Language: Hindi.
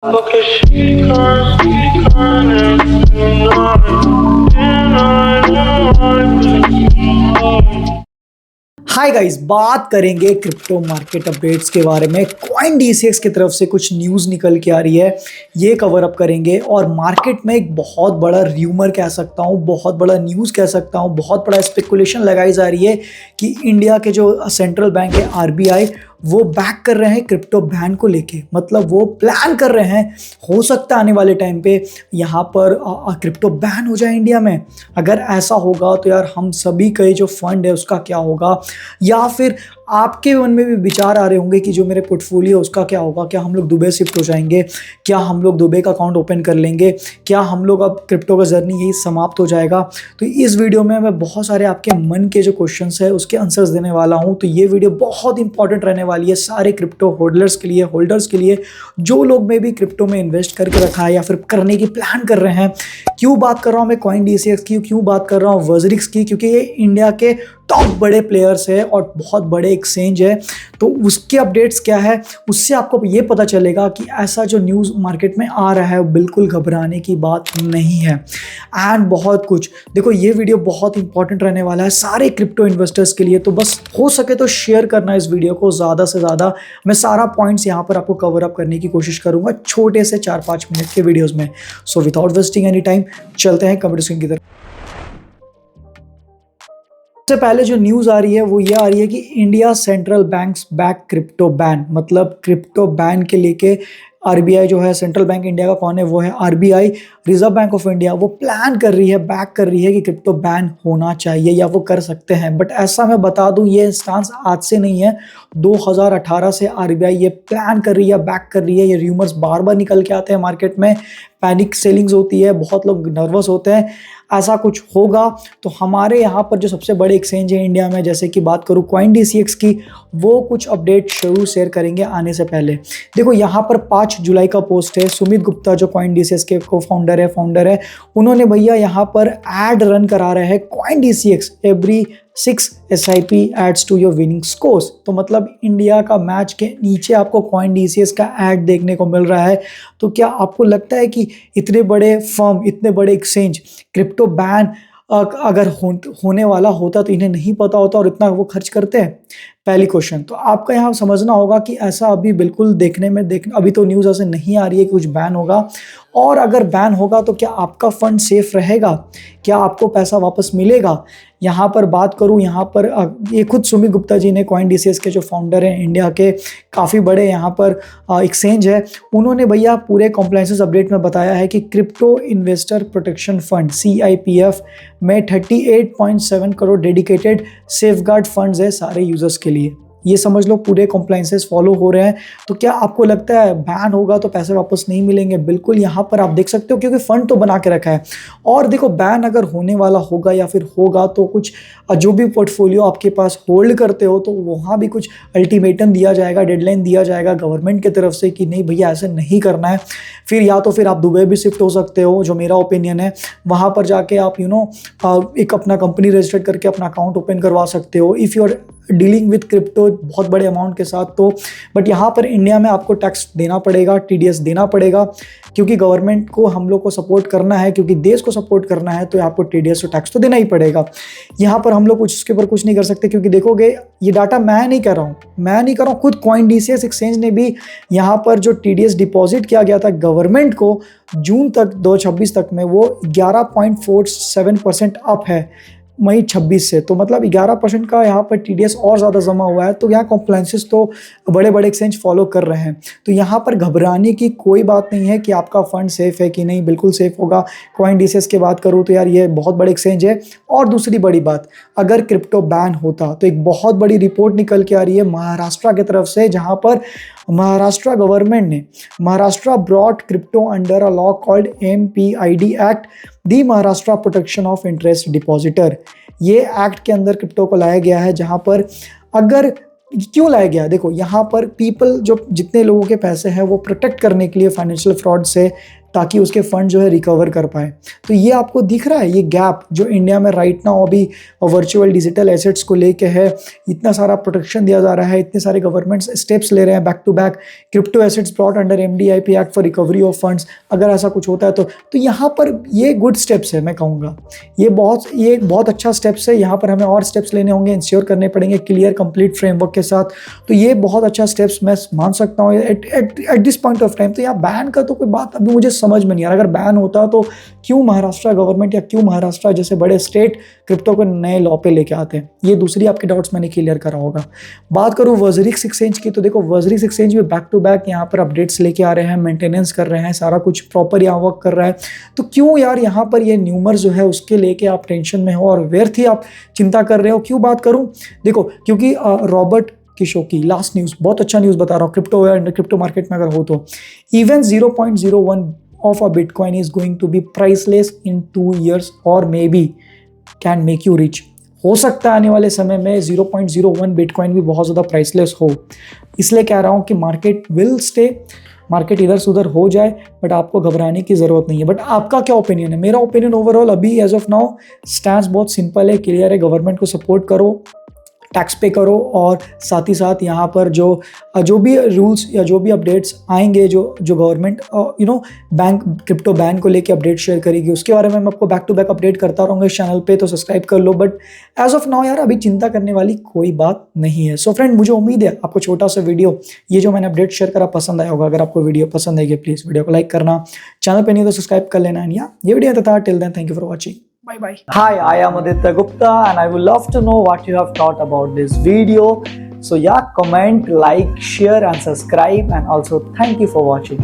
Look at she crying tonight. Hi guys, बात करेंगे क्रिप्टो मार्केट अपडेट्स के बारे में। कॉइन डीसीएक्स की तरफ से कुछ न्यूज़ निकल के आ रही है, ये कवर अप करेंगे। और मार्केट में एक बहुत बड़ा र्यूमर कह सकता हूँ, बहुत बड़ा न्यूज़ कह सकता हूँ, बहुत बड़ा स्पेकुलेशन लगाई जा रही है कि इंडिया के जो सेंट्रल बैंक है आरबीआई, वो बैक कर रहे हैं क्रिप्टो बैन को लेके। मतलब वो प्लान कर रहे हैं, हो सकता है आने वाले टाइम पे यहाँ पर क्रिप्टो बैन हो जाए इंडिया में। अगर ऐसा होगा तो यार हम सभी के जो फंड है उसका क्या होगा, या फिर आपके मन में भी विचार आ रहे होंगे कि जो मेरे पोर्टफोलियो उसका क्या होगा। क्या हम लोग दुबई शिफ्ट हो जाएंगे, क्या हम लोग दुबई का अकाउंट ओपन कर लेंगे, क्या हम लोग अब क्रिप्टो का जर्नी यही समाप्त हो जाएगा। तो इस वीडियो में मैं बहुत सारे आपके मन के जो क्वेश्चंस है उसके आंसर्स देने वाला हूं। तो ये वीडियो बहुत इंपॉर्टेंट रहने वाली है सारे क्रिप्टो होल्डर्स के लिए जो लोग में भी क्रिप्टो में इन्वेस्ट करके रखा है या फिर करने की प्लान कर रहे हैं। क्यों बात कर रहा हूँ मैं कॉइन डीसीएक्स की, क्यों बात कर रहा हूँ वर्जरिक्स की, क्योंकि ये इंडिया के टॉप बड़े प्लेयर्स है और बहुत बड़े एक्सचेंज है। तो उसके अपडेट्स क्या है, उससे आपको ये पता चलेगा कि ऐसा जो न्यूज़ मार्केट में आ रहा है वो बिल्कुल घबराने की बात नहीं है। एंड बहुत कुछ देखो, ये वीडियो बहुत इंपॉर्टेंट रहने वाला है सारे क्रिप्टो इन्वेस्टर्स के लिए। तो बस हो सके तो शेयर करना इस वीडियो को ज़्यादा से ज़्यादा। मैं सारा पॉइंट्स यहाँ पर आपको कवर अप करने की कोशिश करूँगा छोटे से 4-5 मिनट के वीडियोज़ में। So without wasting any time चलते हैं कमेंट स्क्रीन की तरफ। सबसे पहले जो न्यूज़ आ रही है वो ये आ रही है कि India central banks back crypto ban. मतलब क्रिप्टो बैन के लेके आरबीआई जो है, सेंट्रल बैंक इंडिया का कौन है, वो है RBI, reserve bank of India. वो प्लान कर रही है, बैक कर रही है कि क्रिप्टो बैन होना चाहिए या वो कर सकते हैं। बट ऐसा मैं बता दूं, ये स्टांस आज से नहीं है, 2018 से आरबीआई ये प्लान कर रही है, बैक कर रही है। ये र्यूमर्स बार बार निकल के आते हैं मार्केट में, पैनिक सेलिंग्स होती है, बहुत लोग नर्वस होते हैं। ऐसा कुछ होगा तो हमारे यहाँ पर जो सबसे बड़े एक्सचेंज है इंडिया में, जैसे कि बात करूँ कॉइन डीसीएक्स की, वो कुछ अपडेट जरूर शेयर करेंगे आने से पहले। देखो यहाँ पर 5 जुलाई का पोस्ट है। सुमित गुप्ता जो कॉइन डीसीएक्स के को फाउंडर है, उन्होंने भैया यहाँ पर एड रन करा रहे हैं coin DCX every 6 SIP adds to your winning scores. तो मतलब इंडिया का मैच के नीचे आपको कॉइन डीसीएक्स का ऐड देखने को मिल रहा है। तो क्या आपको लगता है कि इतने बड़े फर्म, इतने बड़े एक्सचेंज क्रिप्टो बैन अगर होने वाला होता तो इन्हें नहीं पता होता और इतना वो खर्च करते हैं? पहली क्वेश्चन तो आपका यहाँ समझना होगा कि ऐसा अभी बिल्कुल अभी तो न्यूज़ ऐसे नहीं आ रही है कि कुछ बैन होगा। और अगर बैन होगा तो क्या आपका फंड सेफ रहेगा, क्या आपको पैसा वापस मिलेगा? यहाँ पर बात करूँ, यहाँ पर ये खुद सुमित गुप्ता जी ने, कॉइन डीसीएक्स के जो फाउंडर हैं इंडिया के, काफ़ी बड़े यहाँ पर एक्सचेंज है, उन्होंने भैया पूरे कॉम्प्लायंसेस अपडेट में बताया है कि crypto investor protection fund CIPF में 38.7 करोड़ डेडिकेटेड सेफगार्ड फंड्स है सारे यूजर्स के लिए। ये समझ लो पूरे कॉम्प्लायंसेस फॉलो हो रहे हैं। तो क्या आपको लगता है बैन होगा तो पैसे वापस नहीं मिलेंगे? बिल्कुल, यहाँ पर आप देख सकते हो क्योंकि फंड तो बना के रखा है। और देखो, बैन अगर होने वाला होगा या फिर होगा तो कुछ जो भी पोर्टफोलियो आपके पास होल्ड करते हो तो वहाँ भी कुछ अल्टीमेटम दिया जाएगा, डेडलाइन दिया जाएगा गवर्नमेंट की तरफ से कि नहीं भैया ऐसे नहीं करना है। फिर या तो फिर आप दुबई भी शिफ्ट हो सकते हो, जो मेरा ओपिनियन है। वहाँ पर जाके आप एक अपना कंपनी रजिस्टर्ड करके अपना अकाउंट ओपन करवा सकते हो if you are dealing with crypto बहुत बड़े अमाउंट के साथ। तो बट यहाँ पर इंडिया में आपको टैक्स देना पड़ेगा, TDS देना पड़ेगा, क्योंकि गवर्नमेंट को हम लोग को सपोर्ट करना है, क्योंकि देश को सपोर्ट करना है तो आपको TDS और टैक्स तो देना ही पड़ेगा। यहाँ पर हम लोग कुछ उसके ऊपर कुछ नहीं कर सकते, क्योंकि देखोगे ये डाटा मैं नहीं कर रहा हूँ, खुद कॉइन डीसीएक्स एक्सचेंज ने भी यहाँ पर जो TDS डिपॉजिट किया गया था गवर्नमेंट को जून तक 2026 तक में, वो 11.47% अप है मई 26 से। तो मतलब 11% का यहाँ पर TDS और ज़्यादा जमा हुआ है। तो यहाँ कॉम्प्लायंसेस तो बड़े बड़े एक्सचेंज फॉलो कर रहे हैं। तो यहाँ पर घबराने की कोई बात नहीं है कि आपका फंड सेफ़ है कि नहीं, बिल्कुल सेफ़ होगा। कॉइन डीसीएक्स की बात करूँ तो यार ये बहुत बड़े एक्सचेंज है। और दूसरी बड़ी बात, अगर क्रिप्टो बैन होता तो एक बहुत बड़ी रिपोर्ट निकल के आ रही है महाराष्ट्र की तरफ से, जहाँ पर महाराष्ट्र गवर्नमेंट ने, Maharashtra brought crypto under a law called MPID act, the Maharashtra protection of interest depositor. ये एक्ट के अंदर क्रिप्टो को लाया गया है, जहाँ पर अगर क्यों लाया गया, देखो यहाँ पर पीपल, जो जितने लोगों के पैसे हैं वो प्रोटेक्ट करने के लिए फाइनेंशियल फ्रॉड से, ताकि उसके फंड जो है रिकवर कर पाए। तो ये आपको दिख रहा है ये गैप जो इंडिया में राइट नाउ अभी वर्चुअल डिजिटल एसेट्स को लेके है, इतना सारा प्रोटेक्शन दिया जा रहा है, इतने सारे गवर्नमेंट स्टेप्स ले रहे हैं back to back, crypto assets brought under MDIP act for recovery of funds, अगर ऐसा कुछ होता है तो यहाँ पर ये गुड स्टेप्स है, मैं कहूँगा ये बहुत अच्छा स्टेप्स है। यहाँ पर हमें और स्टेप्स लेने होंगे, इंश्योर करने पड़ेंगे क्लियर कंप्लीट फ्रेमवर्क के साथ। तो ये बहुत अच्छा स्टेप्स मैं मान सकता हूँ at this point of time. तो यहाँ बैन का तो कोई बात अभी मुझे समझ में नहीं आ रहा, अगर बैन होता तो क्यों महाराष्ट्र गवर्नमेंट या क्यों महाराष्ट्र जैसे बड़े स्टेट क्रिप्टो को नए लॉ पे लेके आते हैं। ये दूसरी आपके डाउट्स मैंने क्लियर करा होगा। बात करूँ वजरिक्स एक्सचेंज की, तो देखो वजरिक्स एक्सचेंज भी बैक टू बैक यहाँ पर अपडेट्स लेके आ रहे हैं, मेंटेनेंस कर रहे हैं, सारा कुछ प्रॉपर यहाँ वर्क कर रहा है। तो क्यों यार यहाँ पर ये न्यूमर जो है उसके लेके आप टेंशन में हो और व्यर्थ ही आप चिंता कर रहे हो, क्यों बात करूँ? देखो क्योंकि रॉबर्ट किशोकी लास्ट न्यूज़, बहुत अच्छा न्यूज़ बता रहा हूँ, क्रिप्टो मार्केट में अगर हो तो even 0.01 of a Bitcoin is going to be priceless in 2 years or maybe can make you rich। हो सकता है आने वाले समय में 0.01 बिटकॉइन भी बहुत ज़्यादा प्राइसलेस हो। इसलिए कह रहा हूँ कि मार्केट विल स्टे, मार्केट इधर से उधर हो जाए, बट आपको घबराने की ज़रूरत नहीं है। बट आपका क्या ओपिनियन है? मेरा ओपिनियन ओवरऑल अभी एज ऑफ नाउ स्टैंड बहुत सिंपल है, क्लियर है। गवर्नमेंट को सपोर्ट करो, टैक्स पे करो, और साथ ही साथ यहाँ पर जो भी रूल्स या जो भी अपडेट्स आएंगे, जो गवर्नमेंट बैंक क्रिप्टो बैन को लेके अपडेट शेयर करेगी, उसके बारे में मैं आपको बैक टू बैक अपडेट करता रहूँगा इस चैनल पे, तो सब्सक्राइब कर लो। बट एज ऑफ नाउ यार अभी चिंता करने वाली कोई बात नहीं है। सो फ्रेंड, मुझे उम्मीद है आपको छोटा सा वीडियो ये जो मैंने अपडेट शेयर करा पसंद आया होगा। अगर आपको वीडियो पसंद आएगी प्लीज़ वीडियो को लाइक करना, चैनल पर नहीं तो सब्सक्राइब कर लेना। ये वीडियो था, till then thank you for watching. Bye bye. Hi, I am Aditya Gupta and I would love to know what you have thought about this video. So yeah, comment, like, share and subscribe, and also thank you for watching.